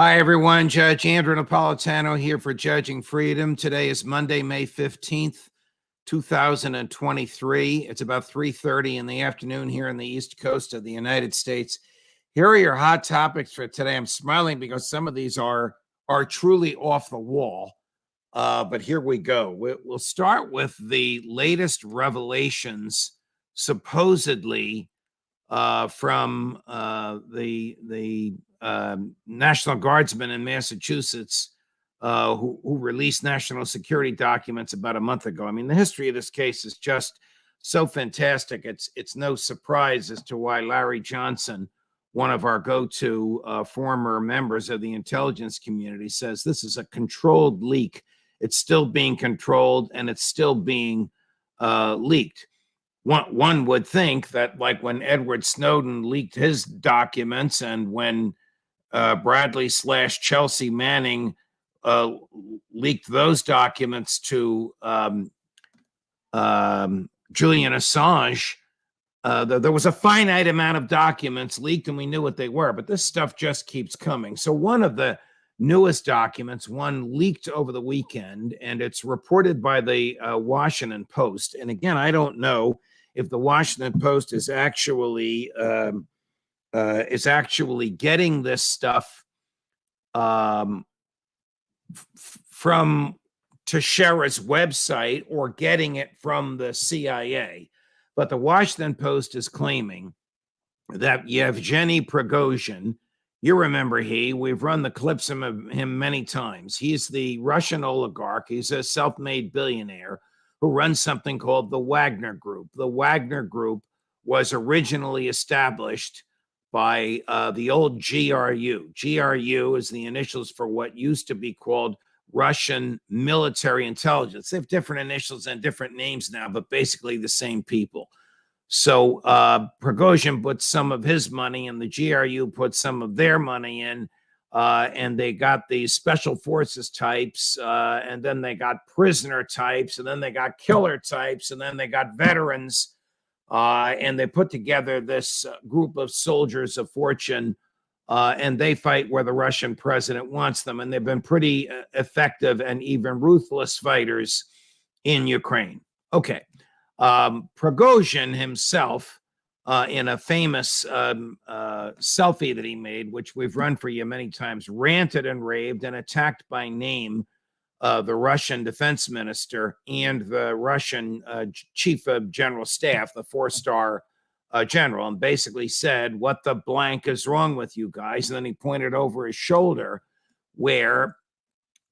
Hi, everyone. Judge Andrew Napolitano here for Judging Freedom. Today is Monday, May 15th, 2023. It's about 3:30 in the afternoon here on the East Coast of the United States. Here are your hot topics for today. I'm smiling because some of these are truly off the wall, but here we go. We'll start with the latest revelations, supposedly from the National Guardsman in Massachusetts who released national security documents about a month ago. I mean, the history of this case is just so fantastic. It's no surprise as to why Larry Johnson, one of our go-to former members of the intelligence community, says this is a controlled leak. It's still being controlled and it's still being leaked. One would think that, like when Edward Snowden leaked his documents and when Bradley/Chelsea Manning leaked those documents to Julian Assange, there was a finite amount of documents leaked and we knew what they were, but this stuff just keeps coming. So one of the newest documents, one leaked over the weekend, and it's reported by the Washington Post. And again, I don't know if the Washington Post is actually getting this stuff from Teixeira's website or getting it from the CIA. But the Washington Post is claiming that Yevgeny Pregosian, you remember we've run the clips of him many times. He's the Russian oligarch. He's a self-made billionaire who runs something called the Wagner Group. The Wagner Group was originally established by the old GRU. GRU is the initials for what used to be called Russian military intelligence. They have different initials and different names now, but basically the same people. So Pregosian put some of his money and the GRU put some of their money in, and they got these special forces types, and then they got prisoner types, and then they got killer types, and then they got veterans, and they put together this group of soldiers of fortune, and they fight where the Russian president wants them, and they've been pretty effective and even ruthless fighters in Ukraine. Okay. Pregosian himself, in a famous selfie that he made, which we've run for you many times, ranted and raved and attacked by name the Russian defense minister and the Russian chief of general staff, the four-star general, and basically said, "What the blank is wrong with you guys?" And then he pointed over his shoulder where,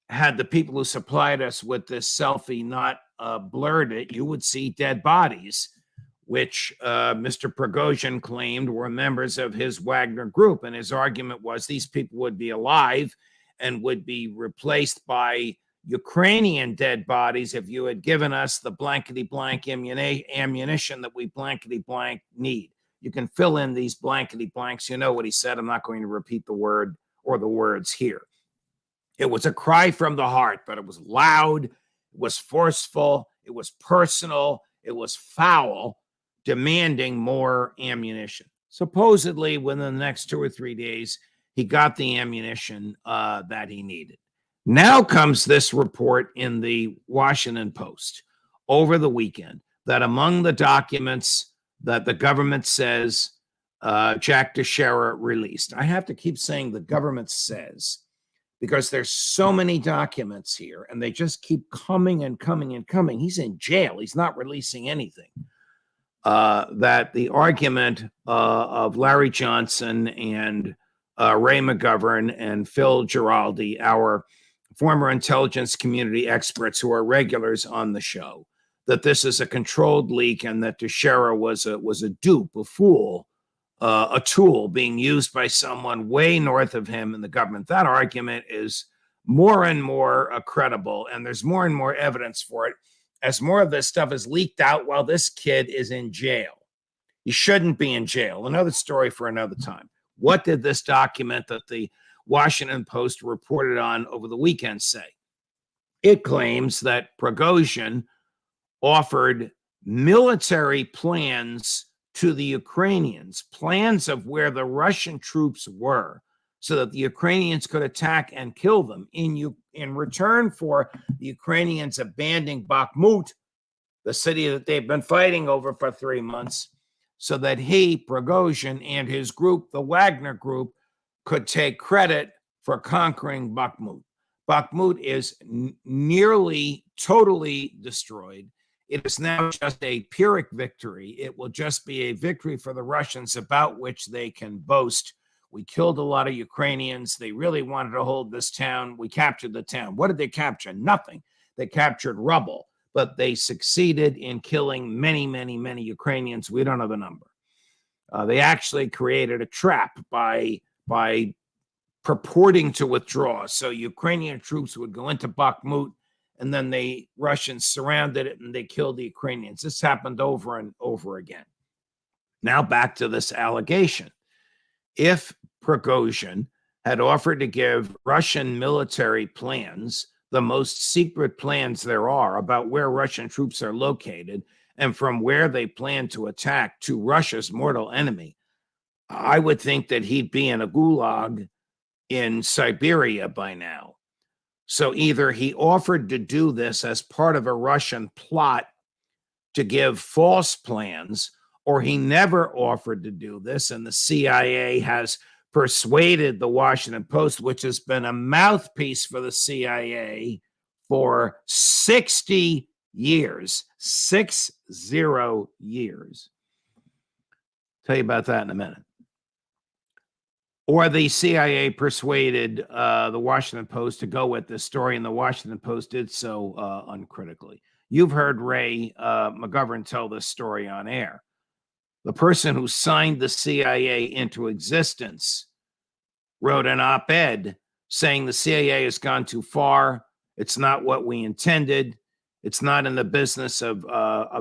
had the people who supplied us with this selfie not blurred it, you would see dead bodies, which Mr. Pregosian claimed were members of his Wagner Group. And his argument was these people would be alive and would be replaced by Ukrainian dead bodies if you had given us the blankety-blank ammunition that we blankety-blank need. You can fill in these blankety-blanks. You know what he said. I'm not going to repeat the word or the words here. It was a cry from the heart, but it was loud, it was forceful, it was personal, it was foul, demanding more ammunition. Supposedly, within the next 2 or 3 days, he got the ammunition that he needed. Now comes this report in the Washington Post over the weekend that among the documents that the government says Jack Teixeira released, I have to keep saying the government says, because there's so many documents here and they just keep coming and coming and coming. He's in jail. He's not releasing anything. That the argument of Larry Johnson and Ray McGovern and Phil Giraldi, our former intelligence community experts who are regulars on the show, that this is a controlled leak and that Teixeira was a dupe, a fool, a tool being used by someone way north of him in the government. That argument is more and more credible, and there's more and more evidence for it as more of this stuff is leaked out while this kid is in jail. He shouldn't be in jail. Another story for another time. What did this document that the Washington Post reported on over the weekend say? It claims that Pregosian offered military plans to the Ukrainians, plans of where the Russian troops were, so that the Ukrainians could attack and kill them. In return for the Ukrainians abandoning Bakhmut, the city that they've been fighting over for 3 months, so that he, Pregosian, and his group, the Wagner Group, could take credit for conquering Bakhmut. Bakhmut is nearly totally destroyed. It is now just a Pyrrhic victory. It will just be a victory for the Russians about which they can boast. We killed a lot of Ukrainians. They really wanted to hold this town. We captured the town. What did they capture? Nothing. They captured rubble, but they succeeded in killing many, many, many Ukrainians. We don't know the number. They actually created a trap by purporting to withdraw. So Ukrainian troops would go into Bakhmut, and then the Russians surrounded it and they killed the Ukrainians. This happened over and over again. Now back to this allegation. If Pregosian had offered to give Russian military plans, the most secret plans there are about where Russian troops are located and from where they plan to attack, to Russia's mortal enemy, I would think that he'd be in a gulag in Siberia by now. So either he offered to do this as part of a Russian plot to give false plans, or he never offered to do this, and the CIA has persuaded the Washington Post, which has been a mouthpiece for the CIA for 60 years, 60 years. Tell you about that in a minute. Or the CIA persuaded the Washington Post to go with this story, and the Washington Post did so uncritically. You've heard Ray McGovern tell this story on air. The person who signed the CIA into existence wrote an op-ed saying the CIA has gone too far. It's not what we intended. It's not in the business of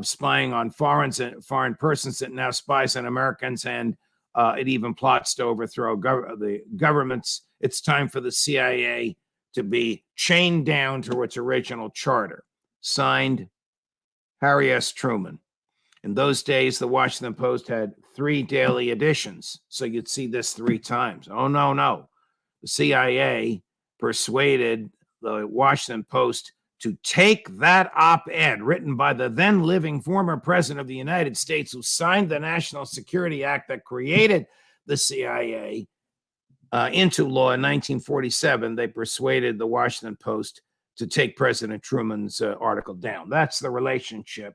spying on foreign persons. It now spies on Americans, and it even plots to overthrow the governments. It's time for the CIA to be chained down to its original charter. Signed, Harry S. Truman. In those days, the Washington Post had 3 daily editions, so you'd see this 3 times. Oh, no. The CIA persuaded the Washington Post to take that op-ed written by the then living former president of the United States, who signed the National Security Act that created the CIA, into law in 1947. They persuaded the Washington Post to take President Truman's article down. That's the relationship,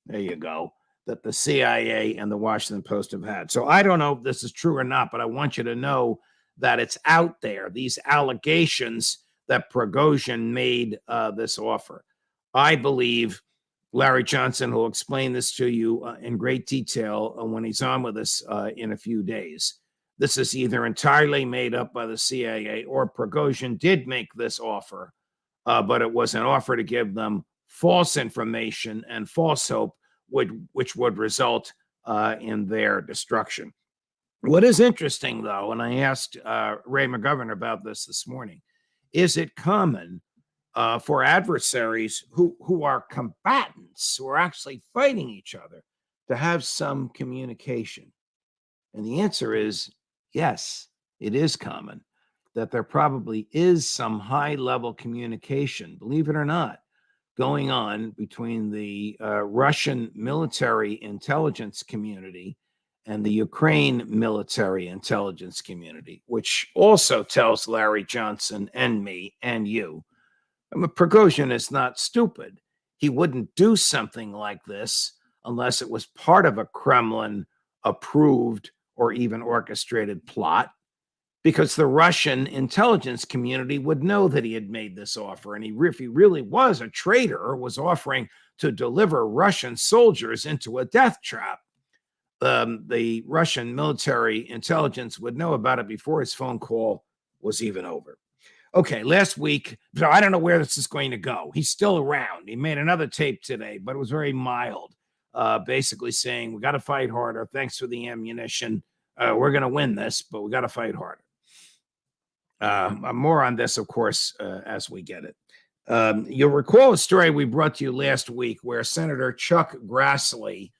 there you go, that the CIA and the Washington Post have had. So I don't know if this is true or not, but I want you to know that it's out there, these allegations that Pregosian made this offer. I believe Larry Johnson will explain this to you in great detail when he's on with us in a few days. This is either entirely made up by the CIA, or Pregosian did make this offer, but it was an offer to give them false information and false hope, which would result in their destruction. What is interesting, though, and I asked Ray McGovern about this morning, is it common for adversaries who are combatants, who are actually fighting each other, to have some communication? And the answer is yes, it is common, that there probably is some high-level communication, believe it or not, going on between the Russian military intelligence community and the Ukraine military intelligence community, which also tells Larry Johnson and me and you, Pregosian is not stupid. He wouldn't do something like this unless it was part of a Kremlin-approved or even orchestrated plot, because the Russian intelligence community would know that he had made this offer. And if he really was a traitor or was offering to deliver Russian soldiers into a death trap, the Russian military intelligence would know about it before his phone call was even over. Okay, last week, so I don't know where this is going to go. He's still around. He made another tape today, but it was very mild, basically saying, we got to fight harder. Thanks for the ammunition. We're going to win this, but we got to fight harder. More on this, of course, as we get it. You'll recall a story we brought to you last week where Senator Chuck Grassley,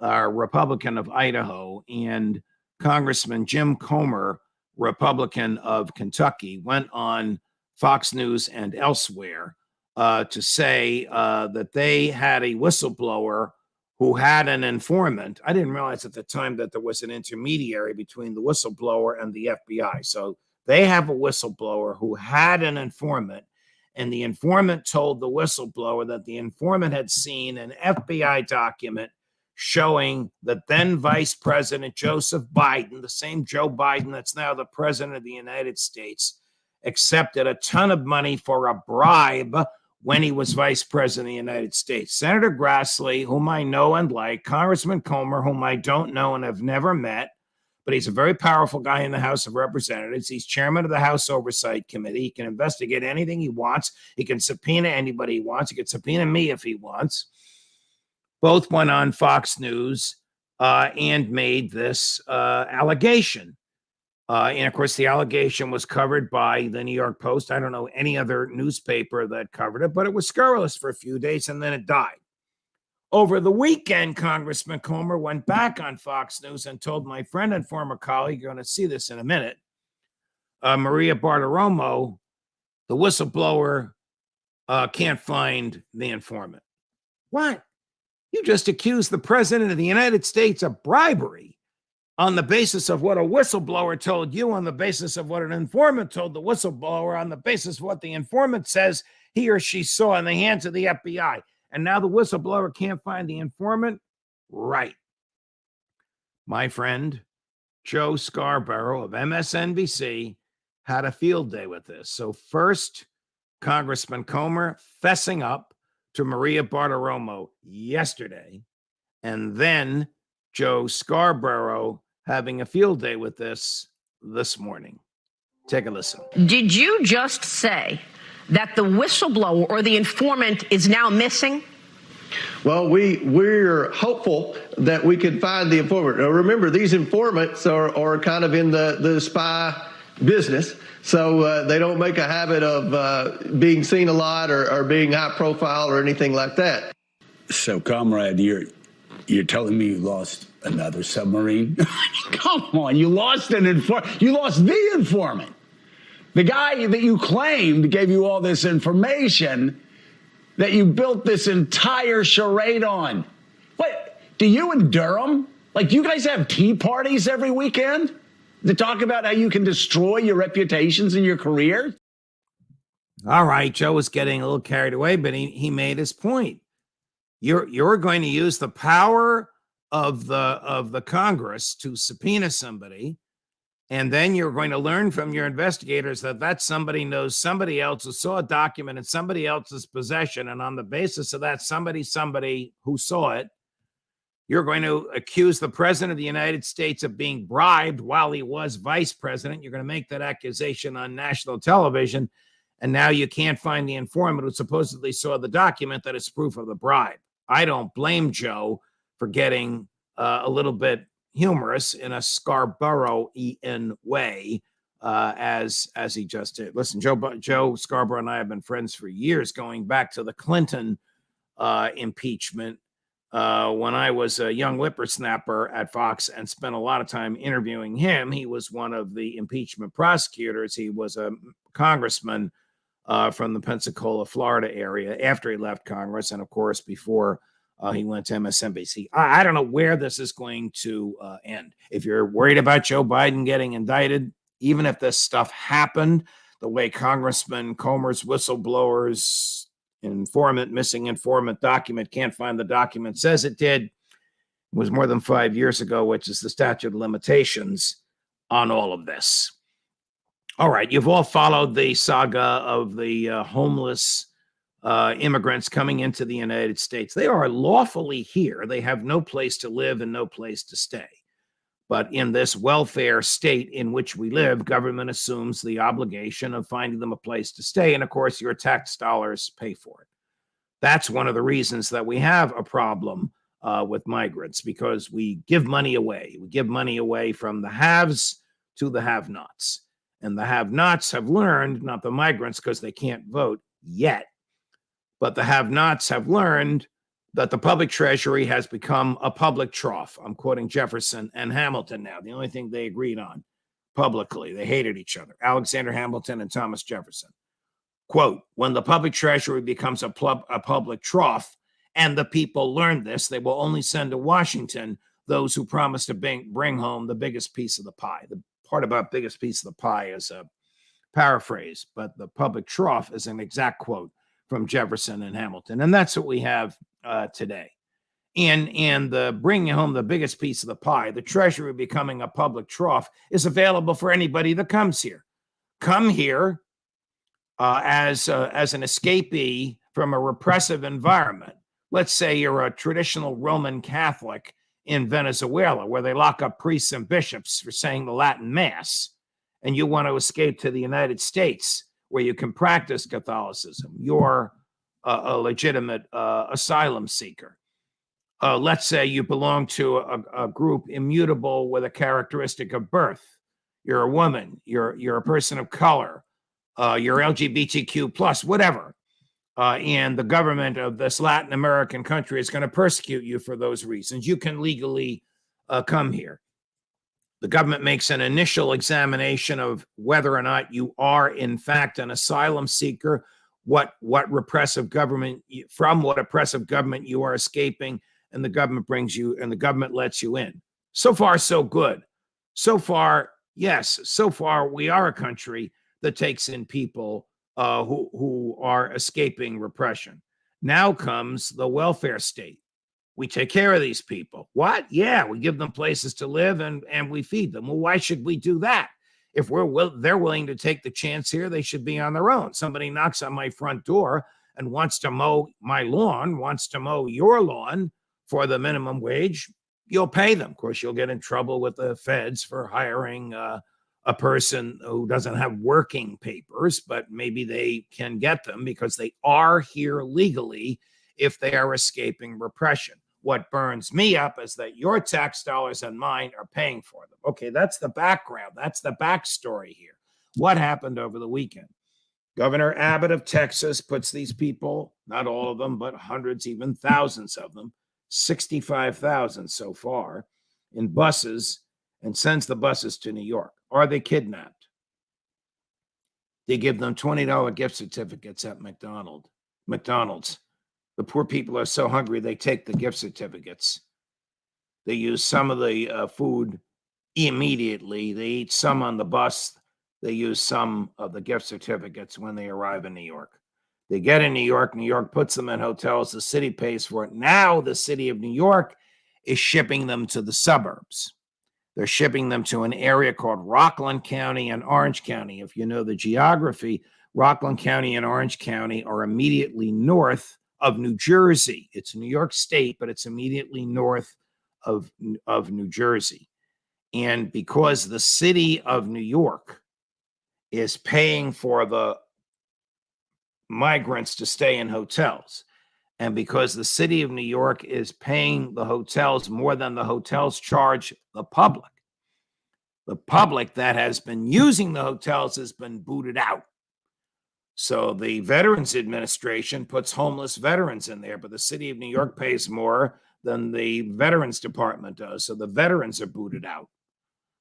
Republican of Idaho, and Congressman Jim Comer Republican of Kentucky, went on Fox News and elsewhere to say that they had a whistleblower who had an informant. I didn't realize at the time that there was an intermediary between the whistleblower and the FBI. So they have a whistleblower who had an informant, and the informant told the whistleblower that the informant had seen an FBI document showing that then Vice President Joseph Biden, the same Joe Biden that's now the President of the United States, accepted a ton of money for a bribe when he was Vice President of the United States. Senator Grassley, whom I know and like, Congressman Comer, whom I don't know and have never met, but he's a very powerful guy in the House of Representatives. He's chairman of the House Oversight Committee. He can investigate anything he wants. He can subpoena anybody he wants. He can subpoena me if he wants. Both went on Fox News and made this allegation. And of course, the allegation was covered by the New York Post. I don't know any other newspaper that covered it, but it was scurrilous for a few days and then it died. Over the weekend, Congressman Comer went back on Fox News and told my friend and former colleague, you're going to see this in a minute, Maria Bartiromo, the whistleblower, can't find the informant. What? You just accused the President of the United States of bribery on the basis of what a whistleblower told you, on the basis of what an informant told the whistleblower, on the basis of what the informant says he or she saw in the hands of the FBI. And now the whistleblower can't find the informant? Right. My friend, Joe Scarborough of MSNBC, had a field day with this. So first, Congressman Comer fessing up to Maria Bartiromo yesterday, and then Joe Scarborough having a field day with this morning. Take a listen. Did you just say that the whistleblower or the informant is now missing? Well, we're hopeful that we can find the informant. Now, remember, these informants are kind of in the spy business, so they don't make a habit of being seen a lot or being high profile or anything like that. So, comrade, you're telling me you lost another submarine? Come on, you lost an informant. You lost the informant. The guy that you claimed gave you all this information that you built this entire charade on. What, do you and Durham, like, you guys have tea parties every weekend to talk about how you can destroy your reputations and your career? All right, Joe was getting a little carried away, but he made his point. You're going to use the power of the Congress to subpoena somebody, and then you're going to learn from your investigators that somebody knows somebody else who saw a document in somebody else's possession, and on the basis of that somebody who saw it, you're going to accuse the President of the United States of being bribed while he was vice president. You're going to make that accusation on national television, and now you can't find the informant who supposedly saw the document that is proof of the bribe. I don't blame Joe for getting a little bit humorous in a Scarborough-ian way, as he just did. Listen, Joe Scarborough and I have been friends for years, going back to the Clinton impeachment, when I was a young whippersnapper at Fox and spent a lot of time interviewing him. He was one of the impeachment prosecutors. He was a congressman from the Pensacola, Florida area after he left Congress, and of course before he went to MSNBC. I don't know where this is going to end. If you're worried about Joe Biden getting indicted, even if this stuff happened the way Congressman Comer's whistleblowers missing informant document, can't find the document, says it did, it was more than 5 years ago, which is the statute of limitations on all of this. All right, you've all followed the saga of the homeless immigrants coming into the United States. They are lawfully here. They have no place to live and no place to stay. But in this welfare state in which we live, government assumes the obligation of finding them a place to stay. And of course, your tax dollars pay for it. That's one of the reasons that we have a problem with migrants, because we give money away. We give money away from the haves to the have-nots. And the have-nots have learned, not the migrants because they can't vote yet, but the have-nots have learned that the public treasury has become a public trough. I'm quoting Jefferson and Hamilton now. The only thing they agreed on publicly. They hated each other. Alexander Hamilton and Thomas Jefferson. Quote, when the public treasury becomes a public trough and the people learn this, they will only send to Washington those who promise to bring home the biggest piece of the pie. The part about biggest piece of the pie is a paraphrase, but the public trough is an exact quote from Jefferson and Hamilton. And that's what we have today. And the bringing home the biggest piece of the pie, the treasury becoming a public trough, is available for anybody that comes here. Come here as an escapee from a repressive environment. Let's say you're a traditional Roman Catholic in Venezuela, where they lock up priests and bishops for saying the Latin Mass, and you want to escape to the United States, where you can practice Catholicism. You're a legitimate asylum seeker. Let's say you belong to a group immutable with a characteristic of birth. You're a woman. You're a person of color. You're LGBTQ plus, whatever. And the government of this Latin American country is going to persecute you for those reasons. You can legally come here. The government makes an initial examination of whether or not you are, in fact, an asylum seeker, what oppressive government you are escaping, and the government brings you, and the government lets you in. So far, so good. So far, yes, so far we are a country that takes in people who are escaping repression. Now comes the welfare state. We take care of these people. What? Yeah, we give them places to live and we feed them. Well, why should we do that? If they're willing to take the chance here, they should be on their own. Somebody knocks on my front door and wants to mow my lawn, wants to mow your lawn for the minimum wage, you'll pay them. Of course, you'll get in trouble with the feds for hiring a person who doesn't have working papers, but maybe they can get them because they are here legally if they are escaping repression. What burns me up is that your tax dollars and mine are paying for them. Okay, that's the background. That's the backstory here. What happened over the weekend? Governor Abbott of Texas puts these people, not all of them, but hundreds, even thousands of them, 65,000 so far, in buses and sends the buses to New York. Are they kidnapped? They give them $20 gift certificates at McDonald's. The poor people are so hungry, they take the gift certificates. They use some of the food immediately. They eat some on the bus. They use some of the gift certificates when they arrive in New York. They get in New York. New York puts them in hotels. The city pays for it. Now the city of New York is shipping them to the suburbs. They're shipping them to an area called Rockland County and Orange County. If you know the geography, Rockland County and Orange County are immediately north of New Jersey. It's New York State, but it's immediately north of New Jersey. And because the city of New York is paying for the migrants to stay in hotels, and because the city of New York is paying the hotels more than the hotels charge the public that has been using the hotels has been booted out. So the Veterans Administration puts homeless veterans in there, but the city of New York pays more than the Veterans Department does. So the veterans are booted out.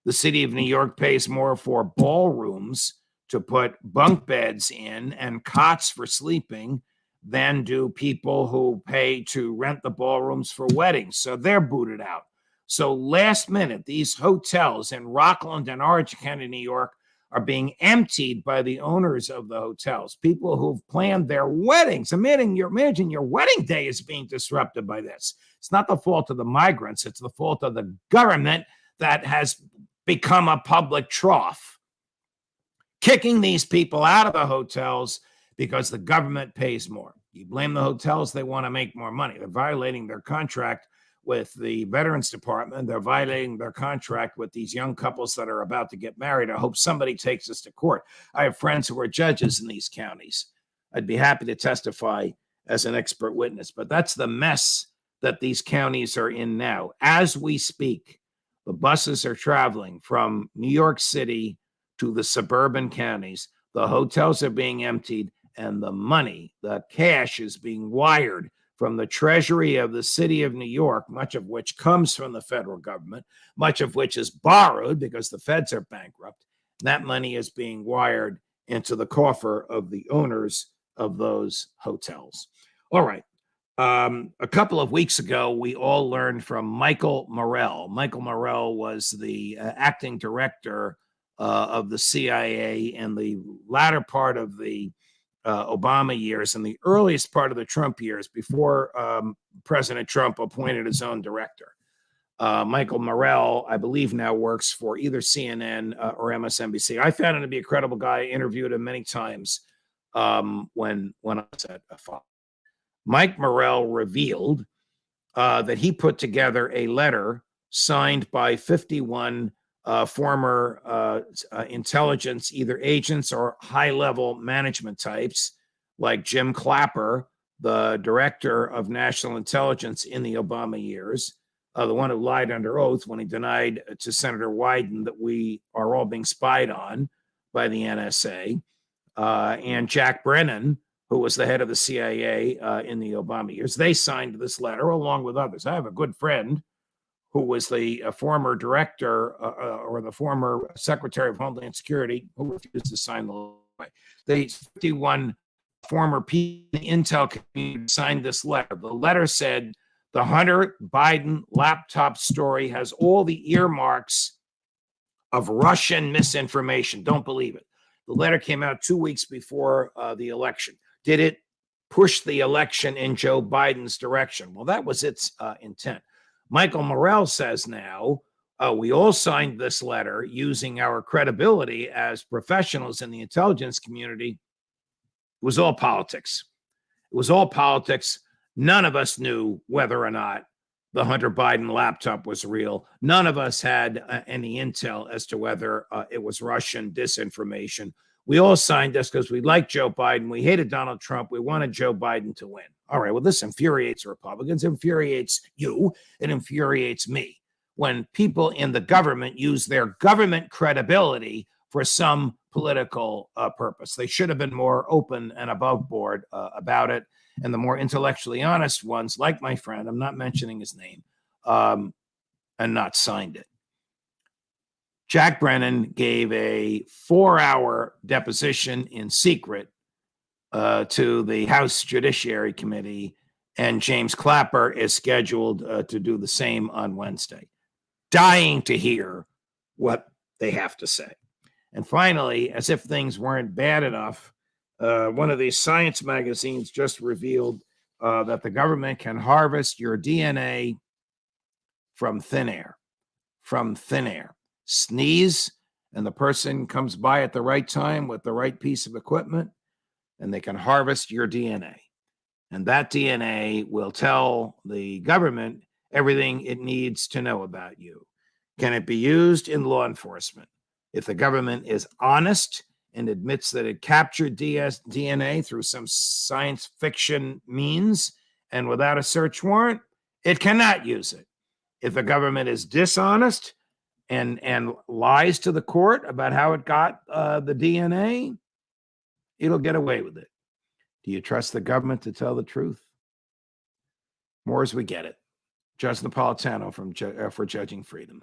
The city of New York pays more for ballrooms to put bunk beds in and cots for sleeping than do people who pay to rent the ballrooms for weddings. So they're booted out. So last minute, these hotels in Rockland and Orange County, New York, are being emptied by the owners of the hotels, people who've planned their weddings. Imagine your wedding day is being disrupted by this. It's not the fault of the migrants. It's the fault of the government that has become a public trough, kicking these people out of the hotels because the government pays more. You blame the hotels, they want to make more money. They're violating their contract with the Veterans Department. They're violating their contract with these young couples that are about to get married. I hope somebody takes us to court. I have friends who are judges in these counties. I'd be happy to testify as an expert witness, but that's the mess that these counties are in now. As we speak, the buses are traveling from New York City to the suburban counties. The hotels are being emptied, and the money, the cash, is being wired from the treasury of the city of New York, much of which comes from the federal government, much of which is borrowed because the feds are bankrupt, That money is being wired into the coffer of the owners of those hotels. All right. A couple of weeks ago, we all learned from Michael Morrell. Michael Morrell was the acting director of the CIA in the latter part of the Obama years and the earliest part of the Trump years before President Trump appointed his own director. Michael Morrell, I believe, now works for either CNN or MSNBC. I found him to be a credible guy. I interviewed him many times when I was at Fox. Mike Morrell revealed that he put together a letter signed by 51 former intelligence, either agents or high-level management types, like Jim Clapper, the director of national intelligence in the Obama years, the one who lied under oath when he denied to Senator Wyden that we are all being spied on by the NSA, and Jack Brennan, who was the head of the CIA in the Obama years. They signed this letter along with others. I have a good friend who was the former director or the former Secretary of Homeland Security who refused to sign the letter. The 51 former people in the intel community signed this letter. The letter said, the Hunter Biden laptop story has all the earmarks of Russian misinformation. Don't believe it. The letter came out 2 weeks before the election. Did it push the election in Joe Biden's direction? Well, that was its intent. Michael Morrell says now, we all signed this letter using our credibility as professionals in the intelligence community. It was all politics. It was all politics. None of us knew whether or not the Hunter Biden laptop was real. None of us had any intel as to whether it was Russian disinformation. We all signed this because we liked Joe Biden. We hated Donald Trump. We wanted Joe Biden to win. All right, well, this infuriates Republicans, infuriates you, it infuriates me when people in the government use their government credibility for some political purpose. They should have been more open and above board about it. And the more intellectually honest ones, like my friend, I'm not mentioning his name, and not signed it. Jack Brennan gave a 4-hour deposition in secret to the House Judiciary Committee, and James Clapper is scheduled to do the same on Wednesday. Dying to hear what they have to say. And finally, as if things weren't bad enough, one of these science magazines just revealed that the government can harvest your DNA from thin air. From thin air. Sneeze, and the person comes by at the right time with the right piece of equipment, and they can harvest your DNA. And that DNA will tell the government everything it needs to know about you. Can it be used in law enforcement? If the government is honest and admits that it captured DNA through some science fiction means and without a search warrant, it cannot use it. If the government is dishonest and lies to the court about how it got the DNA, it'll get away with it. Do you trust the government to tell the truth? More as we get it. Judge Napolitano for Judging Freedom.